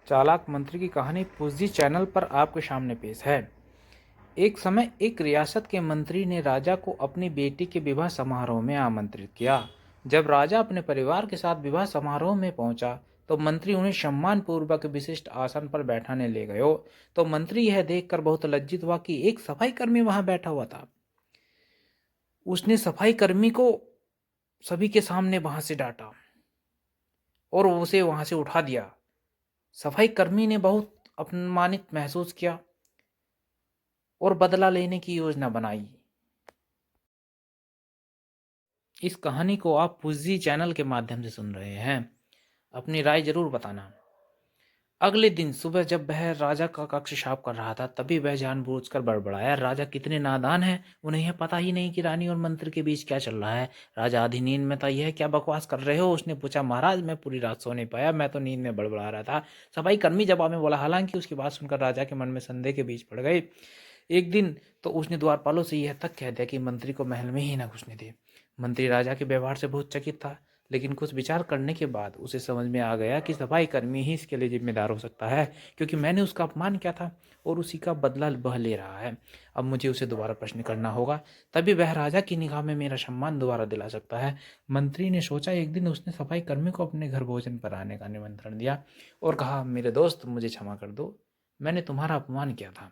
चालाक मंत्री की कहानी पुजी चैनल पर आपके सामने पेश है। एक समय एक रियासत के मंत्री ने राजा को अपनी बेटी के विवाह समारोह में आमंत्रित किया। जब राजा अपने परिवार के साथ विवाह समारोह में पहुंचा तो मंत्री उन्हें सम्मान पूर्वक विशिष्ट आसन पर बैठाने ले गए। तो मंत्री यह देखकर बहुत लज्जित हुआ कि एक सफाई कर्मी वहां बैठा हुआ था। उसने सफाई कर्मी को सभी के सामने वहां से डांटा और उसे वहां से उठा दिया। सफाई कर्मी ने बहुत अपमानित महसूस किया और बदला लेने की योजना बनाई। इस कहानी को आप पुजी चैनल के माध्यम से सुन रहे हैं। अपनी राय जरूर बताना। अगले दिन सुबह जब वह राजा का कक्ष साफ कर रहा था तभी वह जानबूझकर बड़बड़ाया, राजा कितने नादान हैं, उन्हें यह पता ही नहीं कि रानी और मंत्री के बीच क्या चल रहा है। राजा आधी नींद में था। यह क्या बकवास कर रहे हो? उसने पूछा। महाराज, मैं पूरी रात सो नहीं पाया, मैं तो नींद में बड़बड़ा रहा था, सफाई कर्मी जवाब में बोला। हालांकि उसकी बात सुनकर राजा के मन में संदेह के बीच पड़ गए। एक दिन तो उसने द्वारपालों से यह तक कह दिया कि मंत्री को महल में ही न घुसने दे। मंत्री राजा के व्यवहार से बहुत चकित था, लेकिन कुछ विचार करने के बाद उसे समझ में आ गया कि सफाई कर्मी ही इसके लिए जिम्मेदार हो सकता है, क्योंकि मैंने उसका अपमान किया था और उसी का बदला वह ले रहा है। अब मुझे उसे दोबारा प्रश्न करना होगा, तभी वह राजा की निगाह में मेरा सम्मान दोबारा दिला सकता है। मंत्री ने सोचा। एक दिन उसने सफाई कर्मी को अपने घर भोजन पर आने का निमंत्रण दिया और कहा, मेरे दोस्त, मुझे क्षमा कर दो, मैंने तुम्हारा अपमान किया था,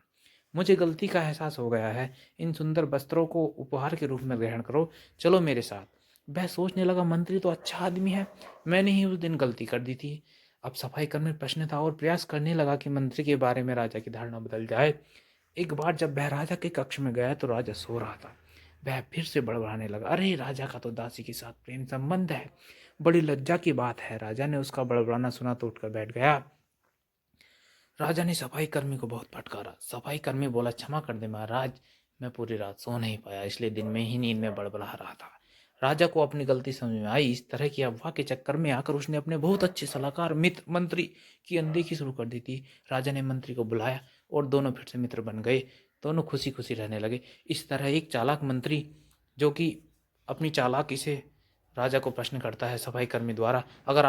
मुझे गलती का एहसास हो गया है। इन सुंदर वस्त्रों को उपहार के रूप में ग्रहण करो, चलो मेरे साथ। वह सोचने लगा, मंत्री तो अच्छा आदमी है, मैंने ही उस दिन गलती कर दी थी। अब सफाई कर्मी प्रश्न था और प्रयास करने लगा कि मंत्री के बारे में राजा की धारणा बदल जाए। एक बार जब वह राजा के कक्ष में गया तो राजा सो रहा था। वह फिर से बड़बड़ाने लगा, अरे, राजा का तो दासी के साथ प्रेम संबंध है, बड़ी लज्जा की बात है। राजा ने उसका बड़बड़ाना सुना तो उठकर बैठ गया। राजा ने सफाई कर्मी को बहुत फटकारा। सफाई कर्मी बोला, क्षमा कर दे महाराज, मैं पूरी रात सो नहीं पाया, इसलिए दिन में ही नींद में बड़बड़ा रहा था। राजा को अपनी गलती समझ में आई। इस तरह की अफवाह के चक्कर में आकर उसने अपने बहुत अच्छे सलाहकार मित्र मंत्री की अनदेखी शुरू कर दी थी। राजा ने मंत्री को बुलाया और दोनों फिर से मित्र बन गए। दोनों खुशी खुशी रहने लगे। इस तरह एक चालाक मंत्री, जो कि अपनी चालाकी से राजा को प्रश्न करता है सफाई कर्मी द्वारा, अगर